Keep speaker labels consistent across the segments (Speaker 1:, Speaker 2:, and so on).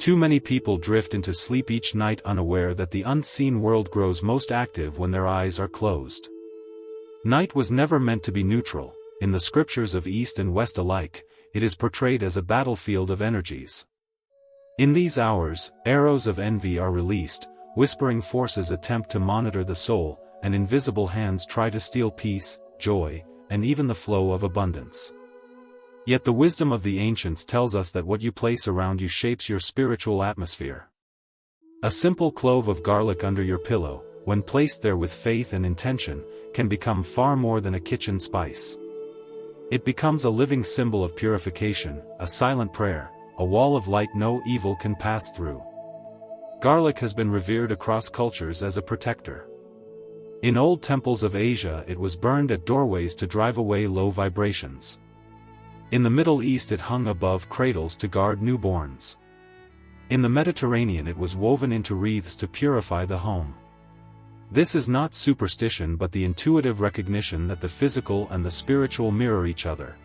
Speaker 1: Too many people drift into sleep each night unaware that the unseen world grows most active when their eyes are closed. Night was never meant to be neutral. In the scriptures of East and West alike, it is portrayed as a battlefield of energies. In these hours, arrows of envy are released, whispering forces attempt to monitor the soul, and invisible hands try to steal peace, joy, and even the flow of abundance. Yet the wisdom of the ancients tells us that what you place around you shapes your spiritual atmosphere. A simple clove of garlic under your pillow, when placed there with faith and intention, can become far more than a kitchen spice. It becomes a living symbol of purification, a silent prayer, a wall of light no evil can pass through. Garlic has been revered across cultures as a protector. In old temples of Asia it was burned at doorways to drive away low vibrations. In the Middle East it hung above cradles to guard newborns. In the Mediterranean it was woven into wreaths to purify the home. This is not superstition but the intuitive recognition that the physical and the spiritual mirror each other.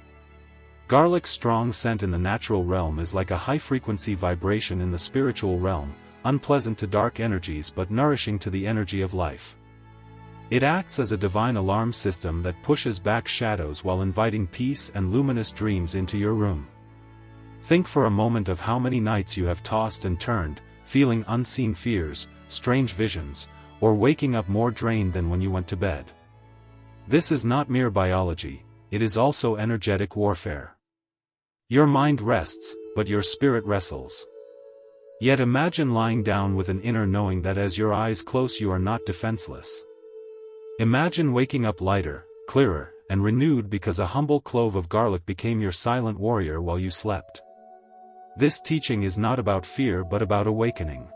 Speaker 1: Garlic's strong scent in the natural realm is like a high-frequency vibration in the spiritual realm, unpleasant to dark energies but nourishing to the energy of life. It acts as a divine alarm system that pushes back shadows while inviting peace and luminous dreams into your room. Think for a moment of how many nights you have tossed and turned, feeling unseen fears, strange visions, or waking up more drained than when you went to bed. This is not mere biology, it is also energetic warfare. Your mind rests, but your spirit wrestles. Yet imagine lying down with an inner knowing that as your eyes close you are not defenseless. Imagine waking up lighter, clearer, and renewed because a humble clove of garlic became your silent warrior while you slept. This teaching is not about fear but about awakening.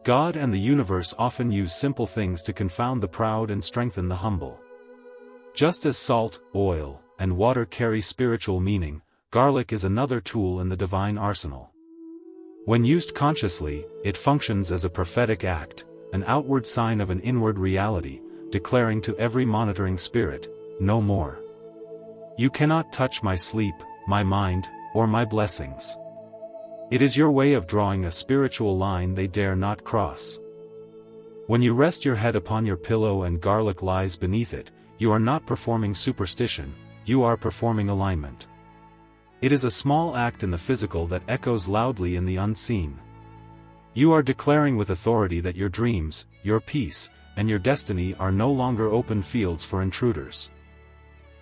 Speaker 1: God and the universe often use simple things to confound the proud and strengthen the humble. Just as salt, oil, and water carry spiritual meaning, garlic is another tool in the divine arsenal. When used consciously, it functions as a prophetic act, an outward sign of an inward reality, declaring to every monitoring spirit, no more. You cannot touch my sleep, my mind, or my blessings. It is your way of drawing a spiritual line they dare not cross. When you rest your head upon your pillow and garlic lies beneath it, you are not performing superstition, you are performing alignment. It is a small act in the physical that echoes loudly in the unseen. You are declaring with authority that your dreams, your peace, and your destiny are no longer open fields for intruders.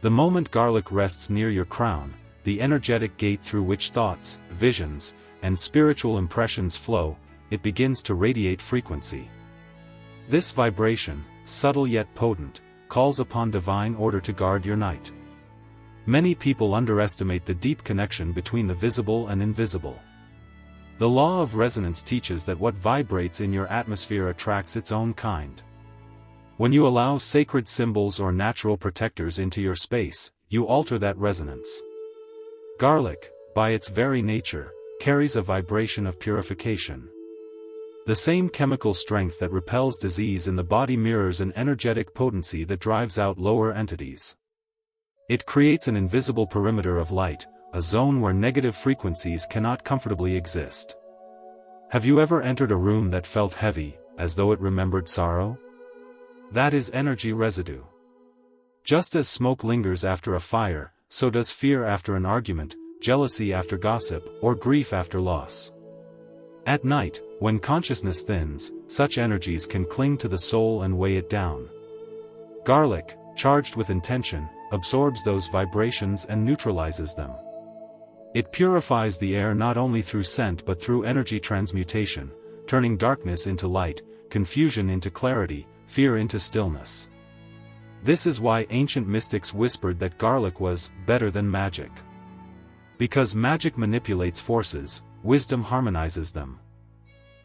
Speaker 1: The moment garlic rests near your crown, the energetic gate through which thoughts, visions, and spiritual impressions flow, it begins to radiate frequency. This vibration, subtle yet potent, calls upon divine order to guard your night. Many people underestimate the deep connection between the visible and invisible. The law of resonance teaches that what vibrates in your atmosphere attracts its own kind. When you allow sacred symbols or natural protectors into your space, you alter that resonance. Garlic, by its very nature, carries a vibration of purification. The same chemical strength that repels disease in the body mirrors an energetic potency that drives out lower entities. It creates an invisible perimeter of light, a zone where negative frequencies cannot comfortably exist. Have you ever entered a room that felt heavy, as though it remembered sorrow? That is energy residue. Just as smoke lingers after a fire, so does fear after an argument, jealousy after gossip, or grief after loss. At night, when consciousness thins, such energies can cling to the soul and weigh it down. Garlic, charged with intention, absorbs those vibrations and neutralizes them. It purifies the air not only through scent but through energy transmutation, turning darkness into light, confusion into clarity, fear into stillness. This is why ancient mystics whispered that garlic was better than magic. Because magic manipulates forces, wisdom harmonizes them.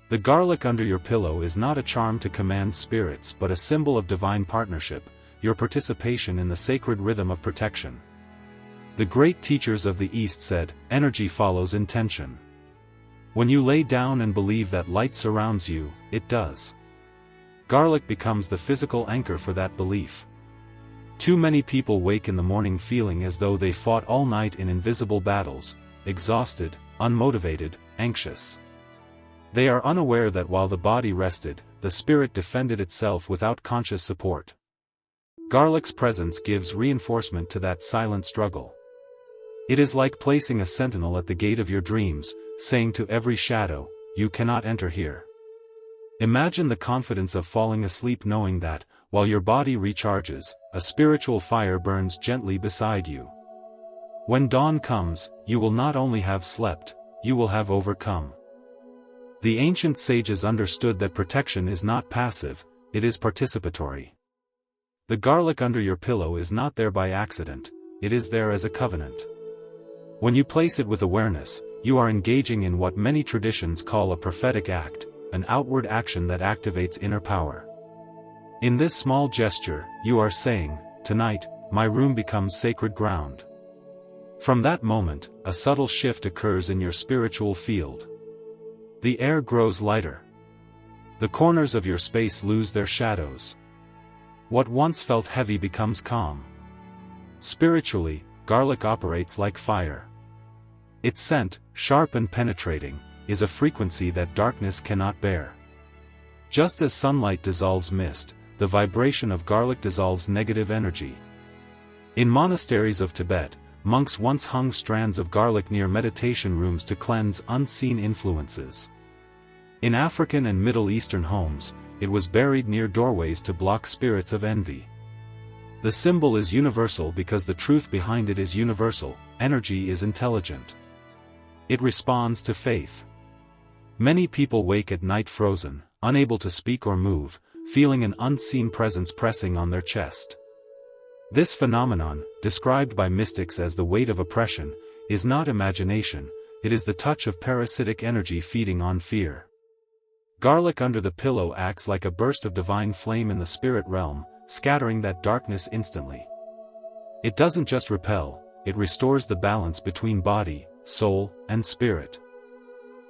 Speaker 1: The garlic under your pillow is not a charm to command spirits but a symbol of divine partnership, your participation in the sacred rhythm of protection. The great teachers of the East said, energy follows intention. When you lay down and believe that light surrounds you, it does. Garlic becomes the physical anchor for that belief. Too many people wake in the morning feeling as though they fought all night in invisible battles, exhausted, unmotivated, anxious. They are unaware that while the body rested, the spirit defended itself without conscious support. Garlic's presence gives reinforcement to that silent struggle. It is like placing a sentinel at the gate of your dreams, saying to every shadow, "You cannot enter here." Imagine the confidence of falling asleep knowing that, while your body recharges, a spiritual fire burns gently beside you. When dawn comes, you will not only have slept, you will have overcome. The ancient sages understood that protection is not passive, it is participatory. The garlic under your pillow is not there by accident, it is there as a covenant. When you place it with awareness, you are engaging in what many traditions call a prophetic act, an outward action that activates inner power. In this small gesture, you are saying, "Tonight, my room becomes sacred ground." From that moment, a subtle shift occurs in your spiritual field. The air grows lighter. The corners of your space lose their shadows. What once felt heavy becomes calm. Spiritually, garlic operates like fire. Its scent, sharp and penetrating, is a frequency that darkness cannot bear. Just as sunlight dissolves mist, the vibration of garlic dissolves negative energy. In monasteries of Tibet, monks once hung strands of garlic near meditation rooms to cleanse unseen influences. In African and Middle Eastern homes, it was buried near doorways to block spirits of envy. The symbol is universal because the truth behind it is universal. Energy is intelligent. It responds to faith. Many people wake at night frozen, unable to speak or move, feeling an unseen presence pressing on their chest. This phenomenon, described by mystics as the weight of oppression, is not imagination, it is the touch of parasitic energy feeding on fear. Garlic under the pillow acts like a burst of divine flame in the spirit realm, scattering that darkness instantly. It doesn't just repel, it restores the balance between body, soul, and spirit.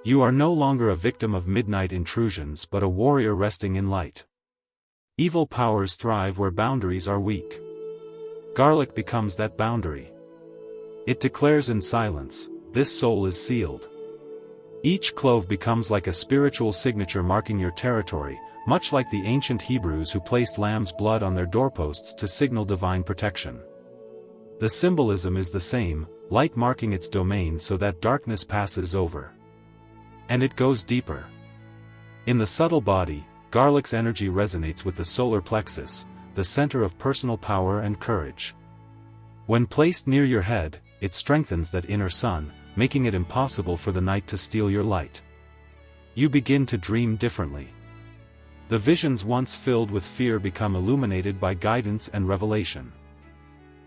Speaker 1: You are no longer a victim of midnight intrusions but a warrior resting in light. Evil powers thrive where boundaries are weak. Garlic becomes that boundary. It declares in silence, "This soul is sealed." Each clove becomes like a spiritual signature marking your territory, much like the ancient Hebrews who placed lamb's blood on their doorposts to signal divine protection. The symbolism is the same, light marking its domain so that darkness passes over. And it goes deeper. In the subtle body, garlic's energy resonates with the solar plexus, the center of personal power and courage. When placed near your head, it strengthens that inner sun, making it impossible for the night to steal your light. You begin to dream differently. The visions once filled with fear become illuminated by guidance and revelation.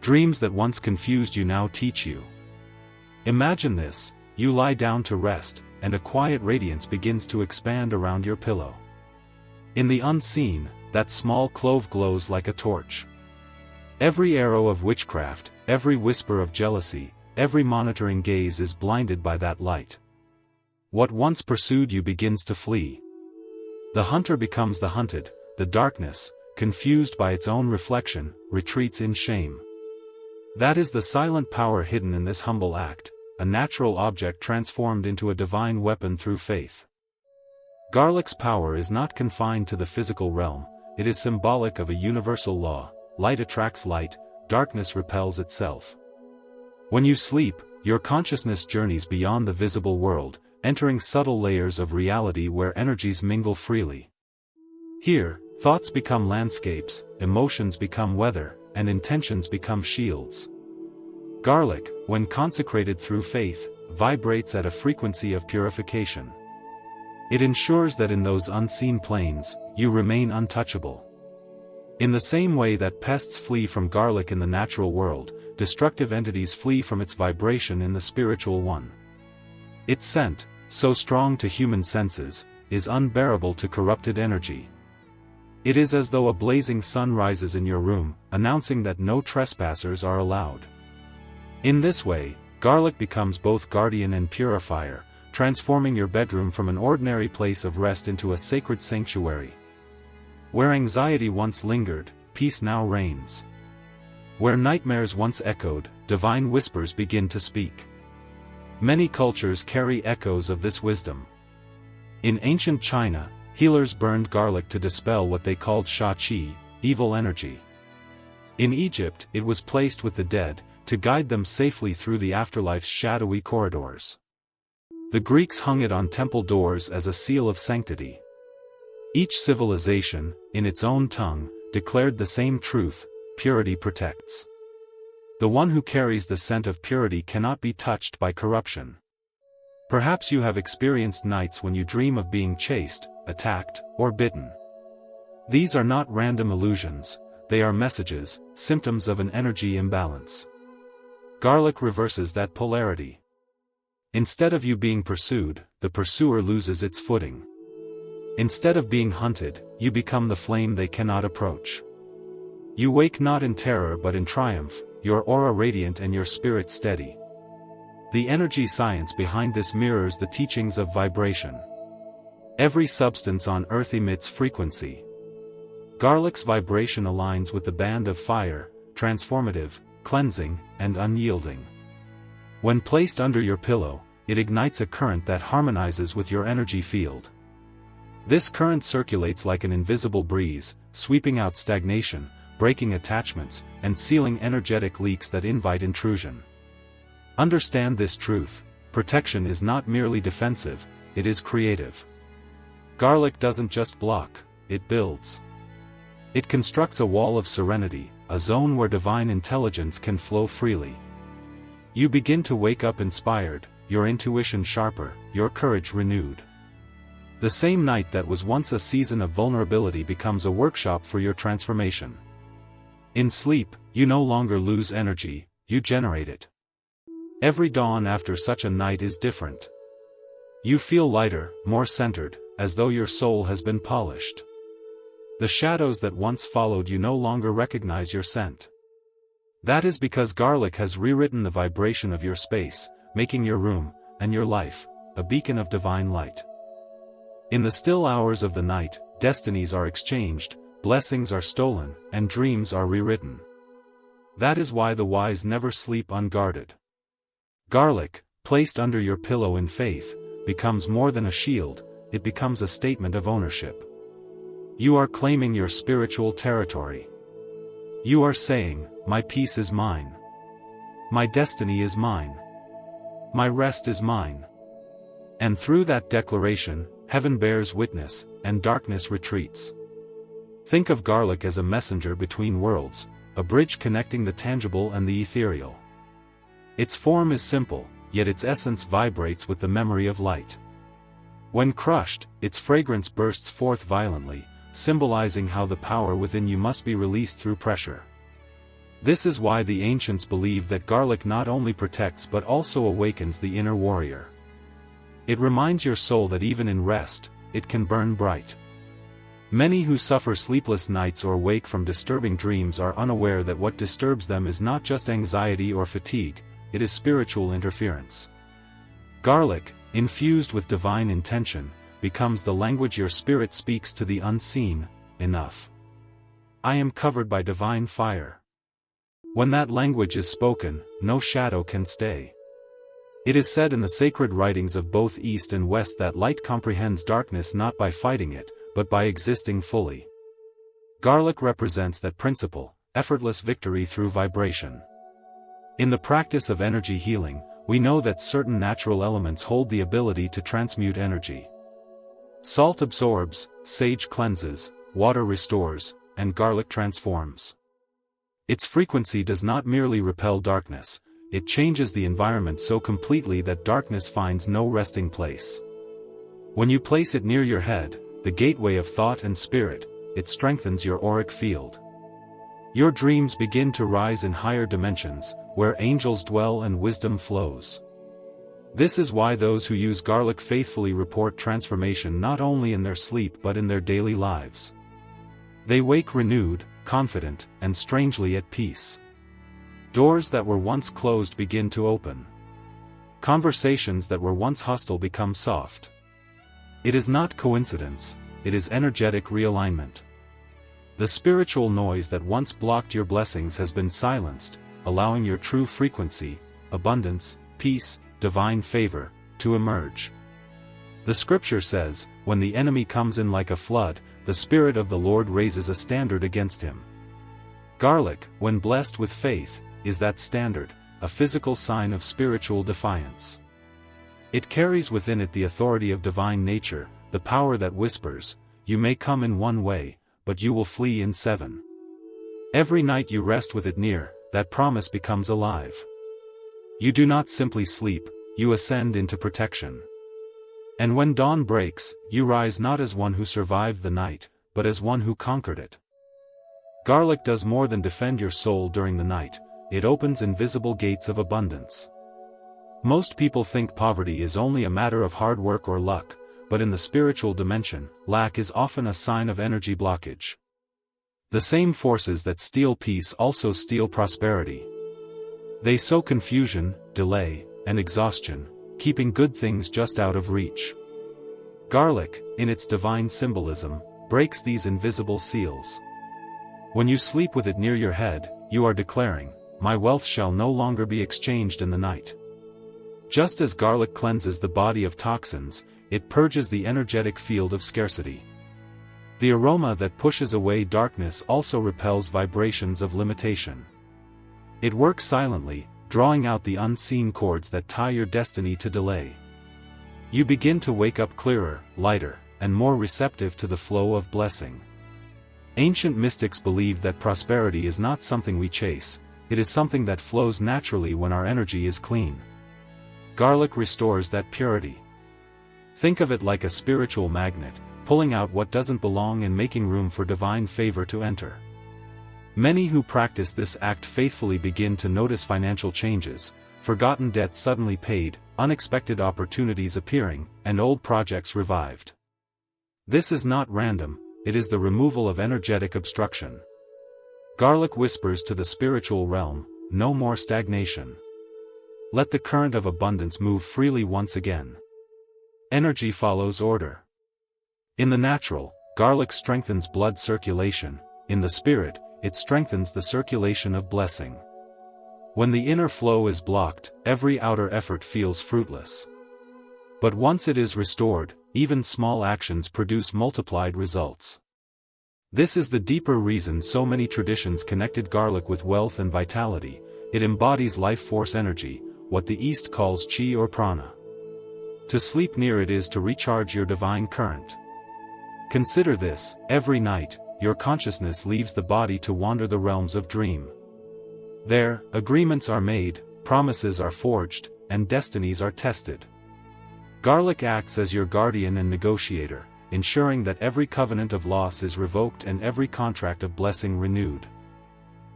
Speaker 1: Dreams that once confused you now teach you. Imagine this, you lie down to rest, and a quiet radiance begins to expand around your pillow. In the unseen, that small clove glows like a torch. Every arrow of witchcraft, every whisper of jealousy, every monitoring gaze is blinded by that light. What once pursued you begins to flee. The hunter becomes the hunted, the darkness, confused by its own reflection, retreats in shame. That is the silent power hidden in this humble act, a natural object transformed into a divine weapon through faith. Garlic's power is not confined to the physical realm, it is symbolic of a universal law: light attracts light, darkness repels itself. When you sleep, your consciousness journeys beyond the visible world, entering subtle layers of reality where energies mingle freely. Here, thoughts become landscapes, emotions become weather, and intentions become shields. Garlic, when consecrated through faith, vibrates at a frequency of purification. It ensures that in those unseen planes, you remain untouchable. In the same way that pests flee from garlic in the natural world, destructive entities flee from its vibration in the spiritual one. Its scent, so strong to human senses, is unbearable to corrupted energy. It is as though a blazing sun rises in your room, announcing that no trespassers are allowed. In this way, garlic becomes both guardian and purifier, transforming your bedroom from an ordinary place of rest into a sacred sanctuary. Where anxiety once lingered, peace now reigns. Where nightmares once echoed, divine whispers begin to speak. Many cultures carry echoes of this wisdom. In ancient China, healers burned garlic to dispel what they called sha qi, evil energy. In Egypt, it was placed with the dead, to guide them safely through the afterlife's shadowy corridors. The Greeks hung it on temple doors as a seal of sanctity. Each civilization, in its own tongue, declared the same truth: purity protects. The one who carries the scent of purity cannot be touched by corruption. Perhaps you have experienced nights when you dream of being chased, attacked, or bitten. These are not random illusions, they are messages, symptoms of an energy imbalance. Garlic reverses that polarity. Instead of you being pursued, the pursuer loses its footing. Instead of being hunted, you become the flame they cannot approach. You wake not in terror but in triumph, your aura radiant and your spirit steady. The energy science behind this mirrors the teachings of vibration. Every substance on Earth emits frequency. Garlic's vibration aligns with the band of fire, transformative, cleansing, and unyielding. When placed under your pillow, it ignites a current that harmonizes with your energy field. This current circulates like an invisible breeze, sweeping out stagnation, breaking attachments, and sealing energetic leaks that invite intrusion. Understand this truth: protection is not merely defensive, it is creative. Garlic doesn't just block, it builds. It constructs a wall of serenity, a zone where divine intelligence can flow freely. You begin to wake up inspired, your intuition sharper, your courage renewed. The same night that was once a season of vulnerability becomes a workshop for your transformation. In sleep, you no longer lose energy, you generate it. Every dawn after such a night is different. You feel lighter, more centered, as though your soul has been polished. The shadows that once followed you no longer recognize your scent. That is because garlic has rewritten the vibration of your space, making your room, and your life, a beacon of divine light. In the still hours of the night, destinies are exchanged, blessings are stolen, and dreams are rewritten. That is why the wise never sleep unguarded. Garlic, placed under your pillow in faith, becomes more than a shield, it becomes a statement of ownership. You are claiming your spiritual territory. You are saying, "My peace is mine. My destiny is mine. My rest is mine." And through that declaration, heaven bears witness, and darkness retreats. Think of garlic as a messenger between worlds, a bridge connecting the tangible and the ethereal. Its form is simple, yet its essence vibrates with the memory of light. When crushed, its fragrance bursts forth violently, symbolizing how the power within you must be released through pressure. This is why the ancients believed that garlic not only protects but also awakens the inner warrior. It reminds your soul that even in rest, it can burn bright. Many who suffer sleepless nights or wake from disturbing dreams are unaware that what disturbs them is not just anxiety or fatigue, it is spiritual interference. Garlic, infused with divine intention, becomes the language your spirit speaks to the unseen: enough. I am covered by divine fire. When that language is spoken, no shadow can stay. It is said in the sacred writings of both East and West that light comprehends darkness not by fighting it, but by existing fully. Garlic represents that principle: effortless victory through vibration. In the practice of energy healing, we know that certain natural elements hold the ability to transmute energy. Salt absorbs, sage cleanses, water restores, and garlic transforms. Its frequency does not merely repel darkness, it changes the environment so completely that darkness finds no resting place. When you place it near your head, the gateway of thought and spirit, it strengthens your auric field. Your dreams begin to rise in higher dimensions, where angels dwell and wisdom flows. This is why those who use garlic faithfully report transformation not only in their sleep but in their daily lives. They wake renewed, confident, and strangely at peace. Doors that were once closed begin to open. Conversations that were once hostile become soft. It is not coincidence, it is energetic realignment. The spiritual noise that once blocked your blessings has been silenced, allowing your true frequency, abundance, peace, divine favor, to emerge. The scripture says, "When the enemy comes in like a flood, the Spirit of the Lord raises a standard against him." Garlic, when blessed with faith, is that standard, a physical sign of spiritual defiance. It carries within it the authority of divine nature, the power that whispers, "You may come in one way, but you will flee in 7." Every night you rest with it near, that promise becomes alive. You do not simply sleep, you ascend into protection. And when dawn breaks, you rise not as one who survived the night, but as one who conquered it. Garlic does more than defend your soul during the night, it opens invisible gates of abundance. Most people think poverty is only a matter of hard work or luck, but in the spiritual dimension, lack is often a sign of energy blockage. The same forces that steal peace also steal prosperity. They sow confusion, delay, and exhaustion, keeping good things just out of reach. Garlic, in its divine symbolism, breaks these invisible seals. When you sleep with it near your head, you are declaring, "My wealth shall no longer be exchanged in the night." Just as garlic cleanses the body of toxins, it purges the energetic field of scarcity. The aroma that pushes away darkness also repels vibrations of limitation. It works silently, drawing out the unseen cords that tie your destiny to delay. You begin to wake up clearer, lighter, and more receptive to the flow of blessing. Ancient mystics believed that prosperity is not something we chase, it is something that flows naturally when our energy is clean. Garlic restores that purity. Think of it like a spiritual magnet, pulling out what doesn't belong and making room for divine favor to enter. Many who practice this act faithfully begin to notice financial changes, forgotten debts suddenly paid, unexpected opportunities appearing, and old projects revived. This is not random, it is the removal of energetic obstruction. Garlic whispers to the spiritual realm, "No more stagnation. Let the current of abundance move freely once again." Energy follows order. In the natural, garlic strengthens blood circulation, in the spirit, it strengthens the circulation of blessing. When the inner flow is blocked, every outer effort feels fruitless. But once it is restored, even small actions produce multiplied results. This is the deeper reason so many traditions connected garlic with wealth and vitality. It embodies life force energy, what the East calls chi or prana. To sleep near it is to recharge your divine current. Consider this, every night, your consciousness leaves the body to wander the realms of dream. There, agreements are made, promises are forged, and destinies are tested. Garlic acts as your guardian and negotiator, ensuring that every covenant of loss is revoked and every contract of blessing renewed.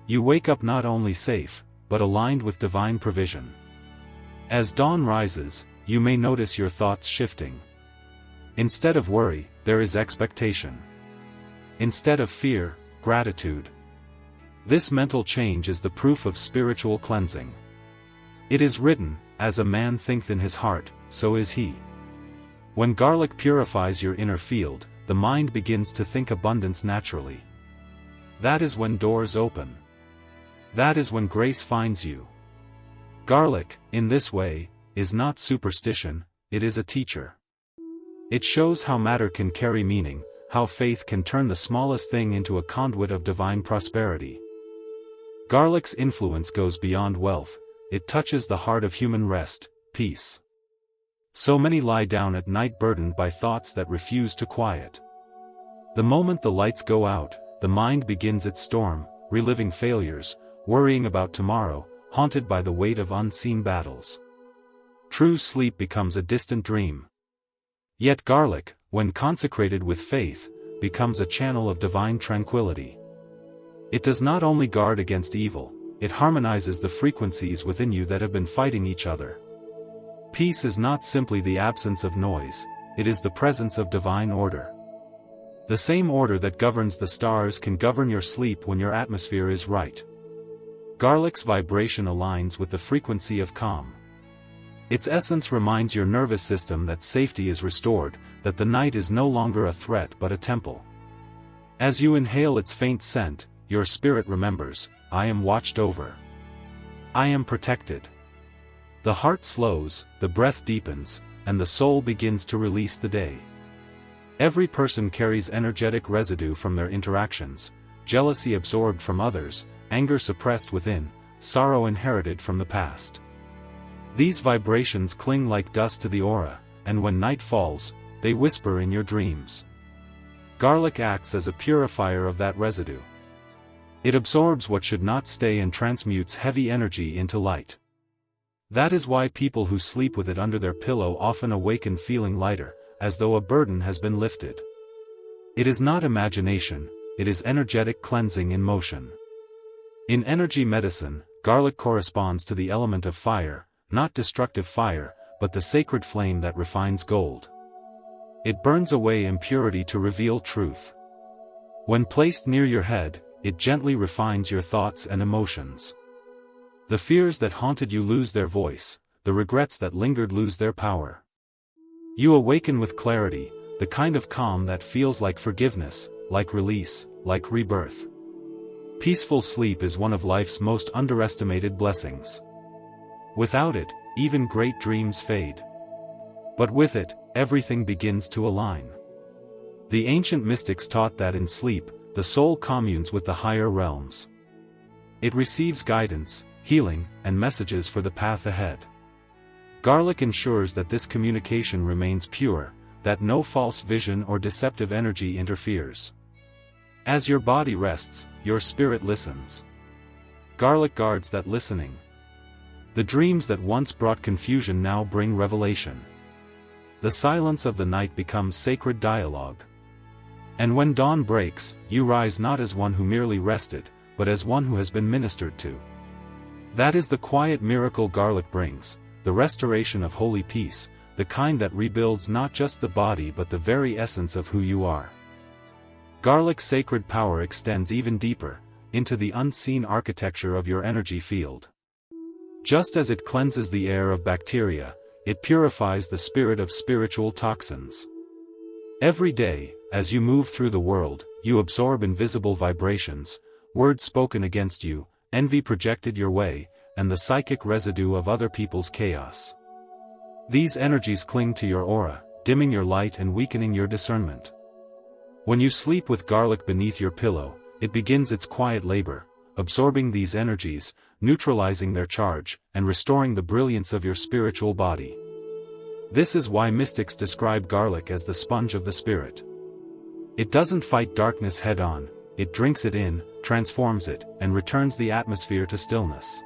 Speaker 1: You wake up not only safe, but aligned with divine provision. As dawn rises, you may notice your thoughts shifting. Instead of worry, there is expectation. Instead of fear, gratitude. This mental change is the proof of spiritual cleansing. It is written, "As a man thinketh in his heart, so is he." When garlic purifies your inner field, the mind begins to think abundance naturally. That is when doors open. That is when grace finds you. Garlic, in this way, is not superstition, it is a teacher. It shows how matter can carry meaning, how faith can turn the smallest thing into a conduit of divine prosperity. Garlic's influence goes beyond wealth, it touches the heart of human rest, peace. So many lie down at night burdened by thoughts that refuse to quiet. The moment the lights go out, the mind begins its storm, reliving failures, worrying about tomorrow, haunted by the weight of unseen battles. True sleep becomes a distant dream. Yet garlic, when consecrated with faith, becomes a channel of divine tranquility. It does not only guard against evil, it harmonizes the frequencies within you that have been fighting each other. Peace is not simply the absence of noise, it is the presence of divine order. The same order that governs the stars can govern your sleep when your atmosphere is right. Garlic's vibration aligns with the frequency of calm. Its essence reminds your nervous system that safety is restored, that the night is no longer a threat but a temple. As you inhale its faint scent, your spirit remembers, "I am watched over. I am protected." The heart slows, the breath deepens, and the soul begins to release the day. Every person carries energetic residue from their interactions, jealousy absorbed from others, anger suppressed within, sorrow inherited from the past. These vibrations cling like dust to the aura, and when night falls, they whisper in your dreams. Garlic acts as a purifier of that residue. It absorbs what should not stay and transmutes heavy energy into light. That is why people who sleep with it under their pillow often awaken feeling lighter, as though a burden has been lifted. It is not imagination, it is energetic cleansing in motion. In energy medicine, garlic corresponds to the element of fire, not destructive fire, but the sacred flame that refines gold. It burns away impurity to reveal truth. When placed near your head, it gently refines your thoughts and emotions. The fears that haunted you lose their voice, the regrets that lingered lose their power. You awaken with clarity, the kind of calm that feels like forgiveness, like release, like rebirth. Peaceful sleep is one of life's most underestimated blessings. Without it, even great dreams fade. But with it, everything begins to align. The ancient mystics taught that in sleep, the soul communes with the higher realms. It receives guidance, healing, and messages for the path ahead. Garlic ensures that this communication remains pure, that no false vision or deceptive energy interferes. As your body rests, your spirit listens. Garlic guards that listening. The dreams that once brought confusion now bring revelation. The silence of the night becomes sacred dialogue. And when dawn breaks, you rise not as one who merely rested, but as one who has been ministered to. That is the quiet miracle garlic brings, the restoration of holy peace, the kind that rebuilds not just the body but the very essence of who you are. Garlic's sacred power extends even deeper, into the unseen architecture of your energy field. Just as it cleanses the air of bacteria, it purifies the spirit of spiritual toxins. Every day, as you move through the world, you absorb invisible vibrations, words spoken against you, envy projected your way, and the psychic residue of other people's chaos. These energies cling to your aura, dimming your light and weakening your discernment. When you sleep with garlic beneath your pillow, it begins its quiet labor, absorbing these energies, neutralizing their charge, and restoring the brilliance of your spiritual body. This is why mystics describe garlic as the sponge of the spirit. It doesn't fight darkness head-on, it drinks it in, transforms it, and returns the atmosphere to stillness.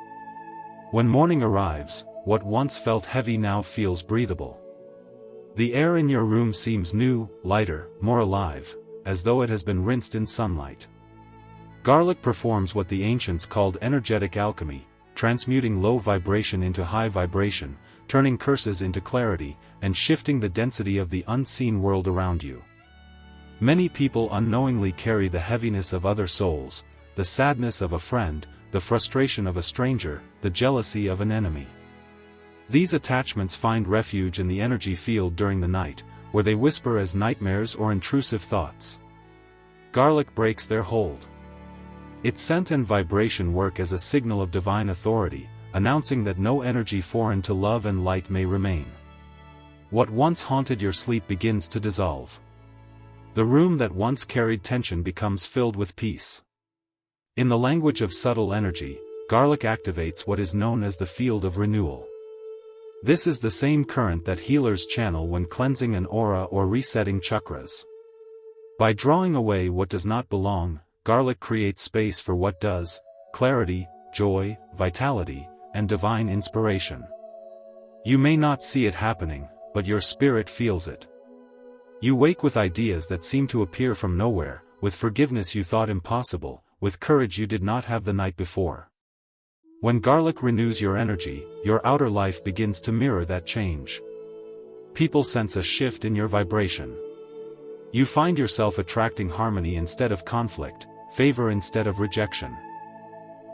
Speaker 1: When morning arrives, what once felt heavy now feels breathable. The air in your room seems new, lighter, more alive, as though it has been rinsed in sunlight. Garlic performs what the ancients called energetic alchemy, transmuting low vibration into high vibration, turning curses into clarity, and shifting the density of the unseen world around you. Many people unknowingly carry the heaviness of other souls, the sadness of a friend, the frustration of a stranger, the jealousy of an enemy. These attachments find refuge in the energy field during the night, where they whisper as nightmares or intrusive thoughts. Garlic breaks their hold. Its scent and vibration work as a signal of divine authority, announcing that no energy foreign to love and light may remain. What once haunted your sleep begins to dissolve. The room that once carried tension becomes filled with peace. In the language of subtle energy, garlic activates what is known as the field of renewal. This is the same current that healers channel when cleansing an aura or resetting chakras. By drawing away what does not belong, garlic creates space for what does: clarity, joy, vitality, and divine inspiration. You may not see it happening, but your spirit feels it. You wake with ideas that seem to appear from nowhere, with forgiveness you thought impossible, with courage you did not have the night before. When garlic renews your energy, your outer life begins to mirror that change. People sense a shift in your vibration. You find yourself attracting harmony instead of conflict, favor instead of rejection.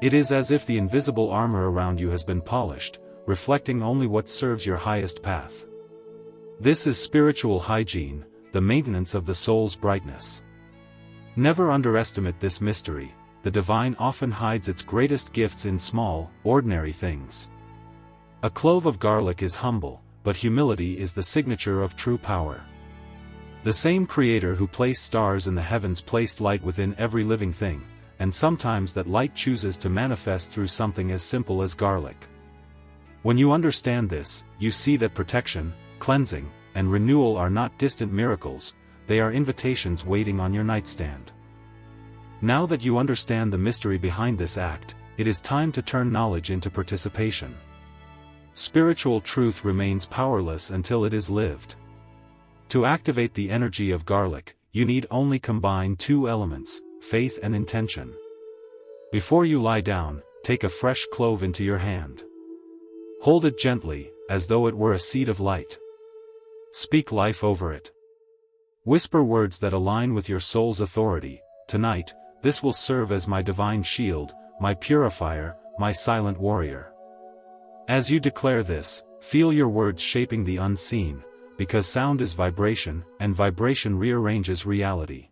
Speaker 1: It is as if the invisible armor around you has been polished, reflecting only what serves your highest path. This is spiritual hygiene, the maintenance of the soul's brightness. Never underestimate this mystery. The divine often hides its greatest gifts in small, ordinary things. A clove of garlic is humble, but humility is the signature of true power. The same Creator who placed stars in the heavens placed light within every living thing, and sometimes that light chooses to manifest through something as simple as garlic. When you understand this, you see that protection, cleansing, and renewal are not distant miracles, they are invitations waiting on your nightstand. Now that you understand the mystery behind this act, it is time to turn knowledge into participation. Spiritual truth remains powerless until it is lived. To activate the energy of garlic, you need only combine two elements, faith and intention. Before you lie down, take a fresh clove into your hand. Hold it gently, as though it were a seed of light. Speak life over it. Whisper words that align with your soul's authority. Tonight, this will serve as my divine shield, my purifier, my silent warrior. As you declare this, feel your words shaping the unseen, because sound is vibration, and vibration rearranges reality.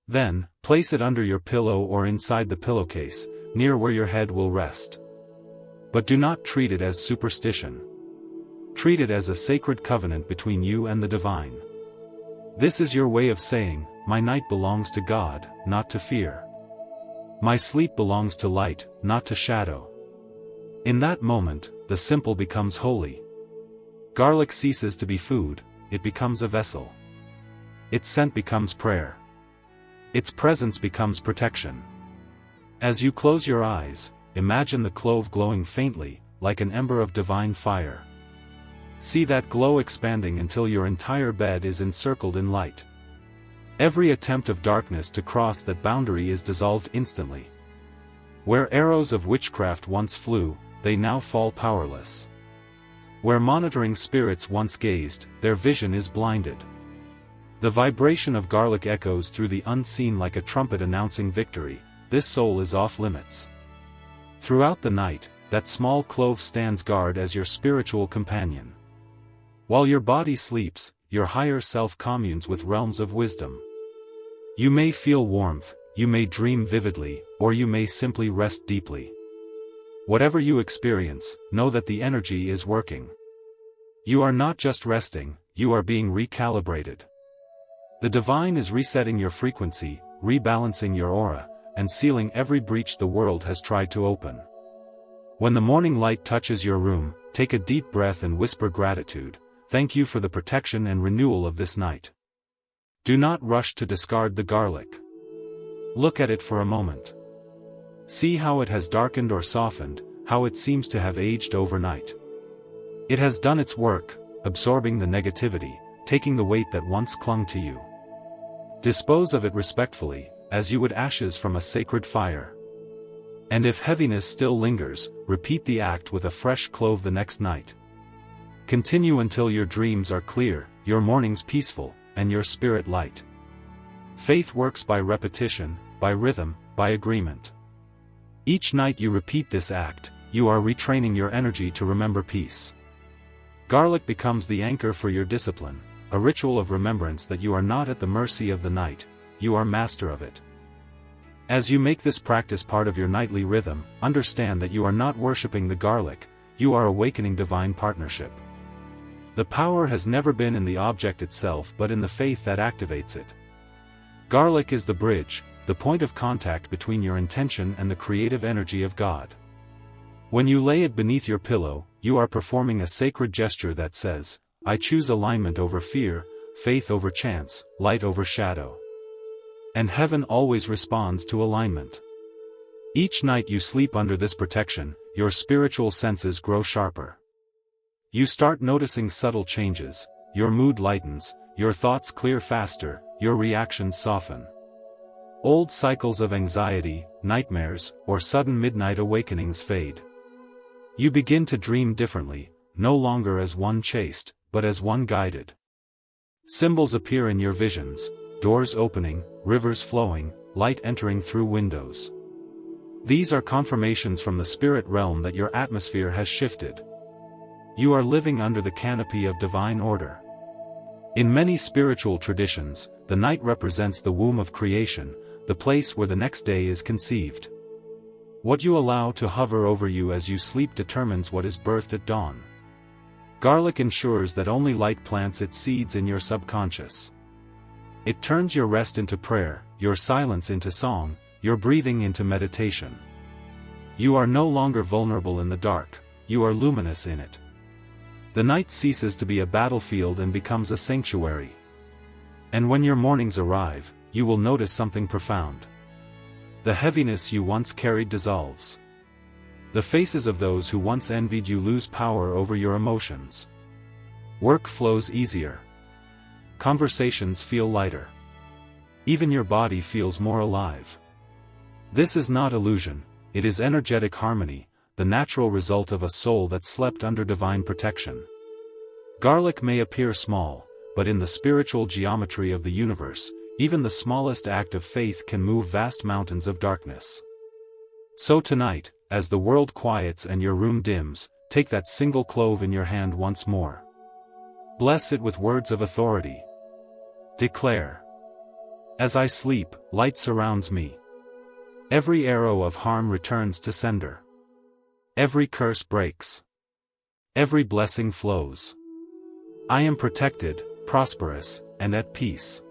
Speaker 1: Then, place it under your pillow or inside the pillowcase, near where your head will rest. But do not treat it as superstition. Treat it as a sacred covenant between you and the divine. This is your way of saying, my night belongs to God, not to fear. My sleep belongs to light, not to shadow. In that moment, the simple becomes holy. Garlic ceases to be food, it becomes a vessel. Its scent becomes prayer. Its presence becomes protection. As you close your eyes, imagine the clove glowing faintly, like an ember of divine fire. See that glow expanding until your entire bed is encircled in light. Every attempt of darkness to cross that boundary is dissolved instantly. Where arrows of witchcraft once flew, they now fall powerless. Where monitoring spirits once gazed, their vision is blinded. The vibration of garlic echoes through the unseen like a trumpet announcing victory. This soul is off limits. Throughout the night, that small clove stands guard as your spiritual companion. While your body sleeps, your higher self communes with realms of wisdom. You may feel warmth, you may dream vividly, or you may simply rest deeply. Whatever you experience, know that the energy is working. You are not just resting, you are being recalibrated. The divine is resetting your frequency, rebalancing your aura, and sealing every breach the world has tried to open. When the morning light touches your room, take a deep breath and whisper gratitude. Thank you for the protection and renewal of this night. Do not rush to discard the garlic. Look at it for a moment. See how it has darkened or softened, how it seems to have aged overnight. It has done its work, absorbing the negativity, taking the weight that once clung to you. Dispose of it respectfully, as you would ashes from a sacred fire. And if heaviness still lingers, repeat the act with a fresh clove the next night. Continue until your dreams are clear, your mornings peaceful, and your spirit light. Faith works by repetition, by rhythm, by agreement. Each night you repeat this act, you are retraining your energy to remember peace. Garlic becomes the anchor for your discipline, a ritual of remembrance that you are not at the mercy of the night, you are master of it. As you make this practice part of your nightly rhythm, understand that you are not worshipping the garlic, you are awakening divine partnership. The power has never been in the object itself but in the faith that activates it. Garlic is the bridge, the point of contact between your intention and the creative energy of God. When you lay it beneath your pillow, you are performing a sacred gesture that says, I choose alignment over fear, faith over chance, light over shadow. And heaven always responds to alignment. Each night you sleep under this protection, your spiritual senses grow sharper. You start noticing subtle changes, your mood lightens, your thoughts clear faster, your reactions soften. Old cycles of anxiety, nightmares, or sudden midnight awakenings fade. You begin to dream differently, no longer as one chased, but as one guided. Symbols appear in your visions, doors opening, rivers flowing, light entering through windows. These are confirmations from the spirit realm that your atmosphere has shifted. You are living under the canopy of divine order. In many spiritual traditions, the night represents the womb of creation, the place where the next day is conceived. What you allow to hover over you as you sleep determines what is birthed at dawn. Garlic ensures that only light plants its seeds in your subconscious. It turns your rest into prayer, your silence into song, your breathing into meditation. You are no longer vulnerable in the dark, you are luminous in it. The night ceases to be a battlefield and becomes a sanctuary. And when your mornings arrive, you will notice something profound. The heaviness you once carried dissolves. The faces of those who once envied you lose power over your emotions. Work flows easier. Conversations feel lighter. Even your body feels more alive. This is not illusion, it is energetic harmony, the natural result of a soul that slept under divine protection. Garlic may appear small, but in the spiritual geometry of the universe, even the smallest act of faith can move vast mountains of darkness. So tonight, as the world quiets and your room dims, take that single clove in your hand once more. Bless it with words of authority. Declare. As I sleep, light surrounds me. Every arrow of harm returns to sender. Every curse breaks. Every blessing flows. I am protected, prosperous, and at peace.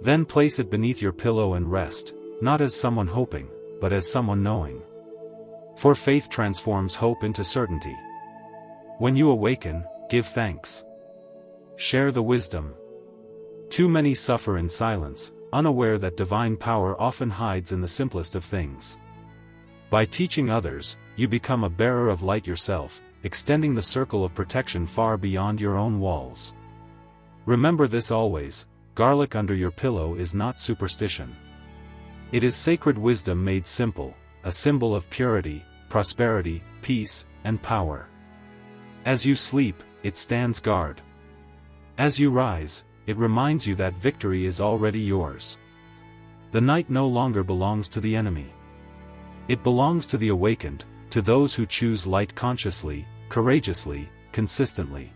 Speaker 1: Then place it beneath your pillow and rest, not as someone hoping, but as someone knowing. For faith transforms hope into certainty. When you awaken, give thanks. Share the wisdom. Too many suffer in silence, unaware that divine power often hides in the simplest of things. By teaching others, you become a bearer of light yourself, extending the circle of protection far beyond your own walls. Remember this always, garlic under your pillow is not superstition. It is sacred wisdom made simple, a symbol of purity, prosperity, peace, and power. As you sleep, it stands guard. As you rise, it reminds you that victory is already yours. The night no longer belongs to the enemy. It belongs to the awakened, to those who choose light consciously, courageously, consistently.